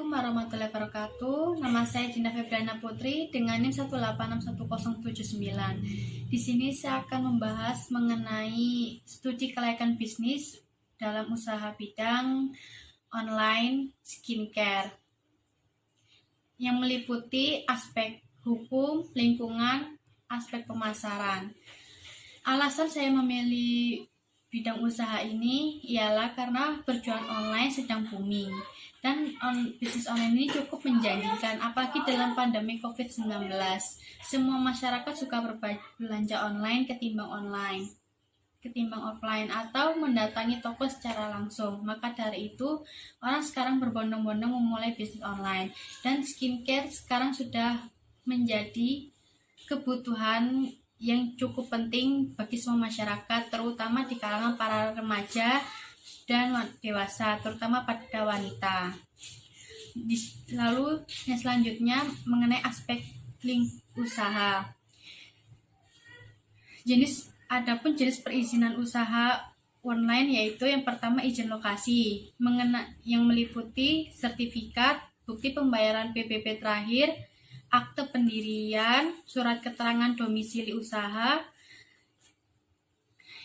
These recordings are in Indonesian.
Assalamualaikum warahmatullahi wabarakatuh. Nama saya Dinda Febriana Putri dengan NIM 1861079. Di sini saya akan membahas mengenai studi kelayakan bisnis dalam usaha bidang online skincare yang meliputi aspek hukum, lingkungan, aspek pemasaran. Alasan saya memilih bidang usaha ini ialah karena berjualan online sedang booming dan bisnis online ini cukup menjanjikan, apalagi dalam pandemi COVID-19. Semua masyarakat suka berbelanja online ketimbang offline atau mendatangi toko secara langsung. Maka dari itu, orang sekarang berbondong-bondong memulai bisnis online dan skincare sekarang sudah menjadi kebutuhan yang cukup penting bagi semua masyarakat, terutama di kalangan para remaja dan dewasa, terutama pada wanita. Lalu yang selanjutnya mengenai aspek link usaha. Adapun jenis perizinan usaha online yaitu yang pertama izin lokasi, yang meliputi sertifikat, bukti pembayaran PPP terakhir, akte pendirian, surat keterangan domisili usaha.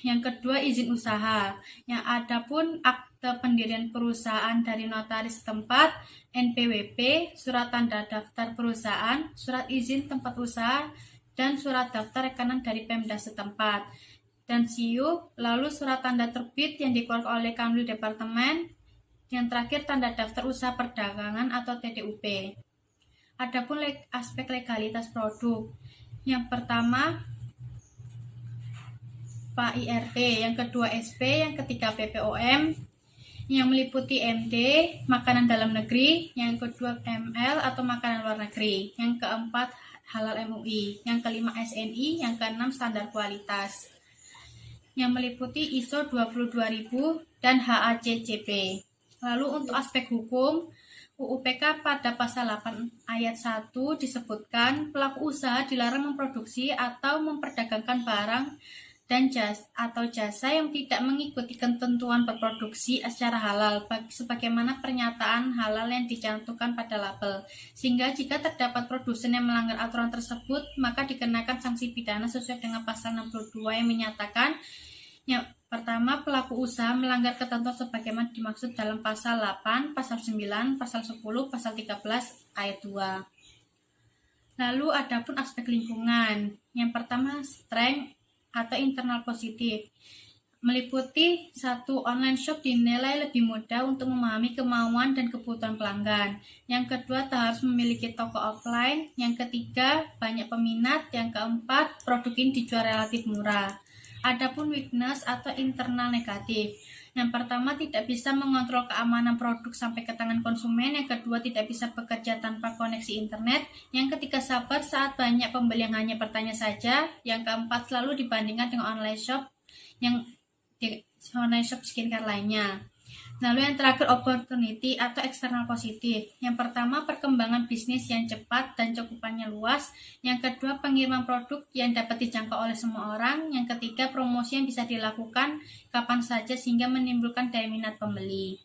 Yang kedua izin usaha. Yang adapun akte pendirian perusahaan dari notaris tempat, NPWP, surat tanda daftar perusahaan, surat izin tempat usaha, dan surat daftar rekanan dari Pemda setempat. Dan SIUP, lalu surat tanda terbit yang dikeluarkan oleh Kanwil Departemen. Yang terakhir tanda daftar usaha perdagangan atau TDUP. Adapun aspek legalitas produk, yang pertama PAIRT, yang kedua SP, yang ketiga PPOM, yang meliputi MD, makanan dalam negeri, yang kedua ML atau makanan luar negeri, yang keempat halal MUI, yang kelima SNI, yang keenam standar kualitas, yang meliputi ISO 22000 dan HACCP. Lalu untuk aspek hukum, UUPK pada pasal 8 ayat 1 disebutkan pelaku usaha dilarang memproduksi atau memperdagangkan barang dan jasa yang tidak mengikuti ketentuan berproduksi secara halal sebagaimana pernyataan halal yang dicantumkan pada label. Sehingga jika terdapat produsen yang melanggar aturan tersebut, maka dikenakan sanksi pidana sesuai dengan pasal 62 yang menyatakan yang pertama, pelaku usaha melanggar ketentuan sebagaimana dimaksud dalam pasal 8, pasal 9, pasal 10, pasal 13, ayat 2. Lalu adapun aspek lingkungan. Yang pertama, strength atau internal positif. Meliputi satu, online shop dinilai lebih mudah untuk memahami kemauan dan kebutuhan pelanggan. Yang kedua, harus memiliki toko offline. Yang ketiga, banyak peminat. Yang keempat, produk ini dijual relatif murah. Adapun weakness atau internal negatif. Yang pertama, tidak bisa mengontrol keamanan produk sampai ke tangan konsumen. Yang kedua, tidak bisa bekerja tanpa koneksi internet. Yang ketiga, sabar saat banyak pembeli yang hanya bertanya saja. Yang keempat, selalu dibandingkan dengan online shop skincare lainnya. Lalu yang terakhir, opportunity atau eksternal positif. Yang pertama, perkembangan bisnis yang cepat dan cakupannya luas. Yang kedua, pengiriman produk yang dapat dijangkau oleh semua orang. Yang ketiga, promosi yang bisa dilakukan kapan saja sehingga menimbulkan daya minat pembeli.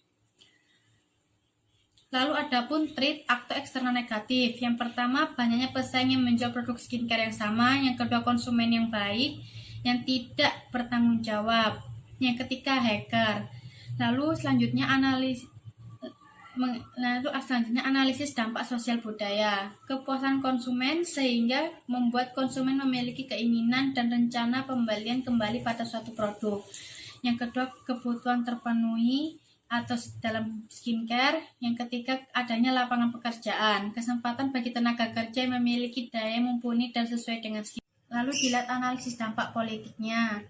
Lalu adapun trait atau eksternal negatif. Yang pertama, banyaknya pesaing yang menjual produk skincare yang sama. Yang kedua, konsumen yang baik yang tidak bertanggung jawab. Yang ketiga, hacker. Lalu selanjutnya analisis dampak sosial budaya, kepuasan konsumen sehingga membuat konsumen memiliki keinginan dan rencana pembelian kembali pada suatu produk. Yang kedua, kebutuhan terpenuhi atau dalam skincare. Yang ketiga, adanya lapangan pekerjaan, kesempatan bagi tenaga kerja yang memiliki daya mumpuni dan sesuai dengan skill. Lalu dilihat analisis dampak politiknya.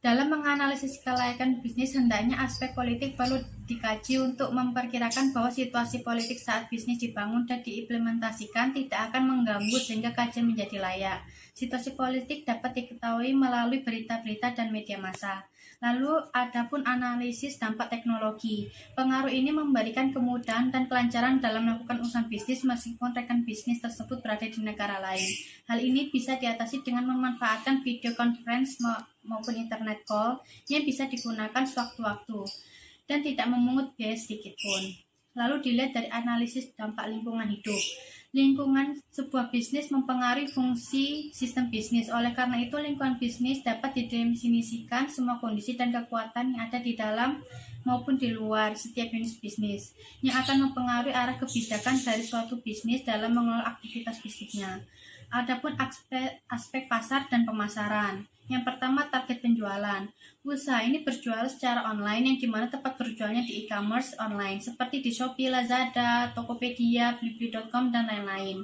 Dalam menganalisis kelayakan bisnis, hendaknya aspek politik perlu dikaji untuk memperkirakan bahwa situasi politik saat bisnis dibangun dan diimplementasikan tidak akan mengganggu sehingga kajian menjadi layak. Situasi politik dapat diketahui melalui berita-berita dan media massa. Lalu adapun analisis dampak teknologi. Pengaruh ini memberikan kemudahan dan kelancaran dalam melakukan usaha bisnis meskipun rekan bisnis tersebut berada di negara lain. Hal ini bisa diatasi dengan memanfaatkan video conference maupun internet call yang bisa digunakan sewaktu-waktu dan tidak memungut biaya sedikit pun. Lalu dilihat dari analisis dampak lingkungan hidup. Lingkungan sebuah bisnis mempengaruhi fungsi sistem bisnis. Oleh karena itu, lingkungan bisnis dapat didefinisikan semua kondisi dan kekuatan yang ada di dalam maupun di luar setiap unit bisnis, yang akan mempengaruhi arah kebijakan dari suatu bisnis dalam mengelola aktivitas bisnisnya. Adapun aspek pasar dan pemasaran. Yang pertama, target penjualan. Usaha ini berjual secara online, yang dimana tempat berjualnya di e-commerce online seperti di Shopee, Lazada, Tokopedia, Blibli.com, dan lain-lain.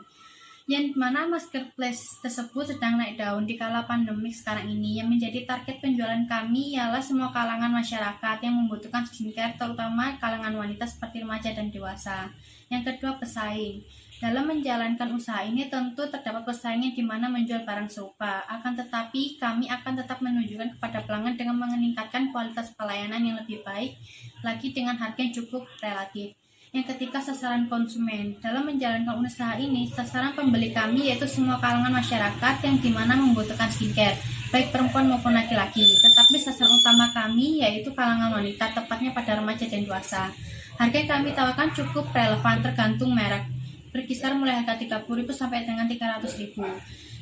Yang mana marketplace tersebut sedang naik daun di kala pandemik sekarang ini. Yang menjadi target penjualan kami ialah semua kalangan masyarakat yang membutuhkan skincare, terutama kalangan wanita seperti remaja dan dewasa. Yang kedua, pesaing. Dalam menjalankan usaha ini tentu terdapat pesaing yang dimana menjual barang serupa. Akan tetapi kami akan tetap menunjukkan kepada pelanggan dengan meningkatkan kualitas pelayanan yang lebih baik lagi dengan harga yang cukup relatif. Yang ketiga, sasaran konsumen. Dalam menjalankan usaha ini, sasaran pembeli kami yaitu semua kalangan masyarakat yang dimana membutuhkan skincare, baik perempuan maupun laki-laki. Tetapi sasaran utama kami yaitu kalangan wanita, tepatnya pada remaja dan dewasa. Harga yang kami tawarkan cukup relevan tergantung merek, berkisar mulai harga 30.000 sampai dengan 300.000.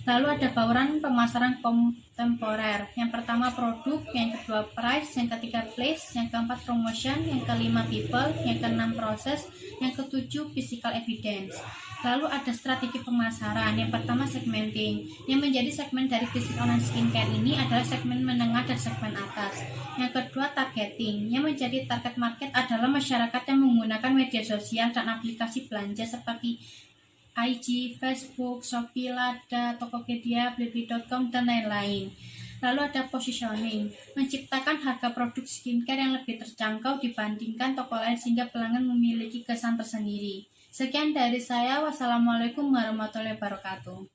Lalu ada bauran pemasaran kontemporer. Yang pertama produk, yang kedua price, yang ketiga place, yang keempat promotion, yang kelima people, yang keenam proses, yang ketujuh physical evidence. Lalu ada strategi pemasaran. Yang pertama segmenting. Yang menjadi segmen dari bisnis online skincare ini adalah segmen menengah dan segmen atas. Yang kedua targeting. Yang menjadi target market adalah masyarakat yang menggunakan media sosial dan aplikasi belanja seperti IG, Facebook, Shopee, Lada, Tokopedia, Blibli.com, dan lain-lain. Lalu ada positioning, menciptakan harga produk skincare yang lebih terjangkau dibandingkan toko lain sehingga pelanggan memiliki kesan tersendiri. Sekian dari saya, wassalamualaikum warahmatullahi wabarakatuh.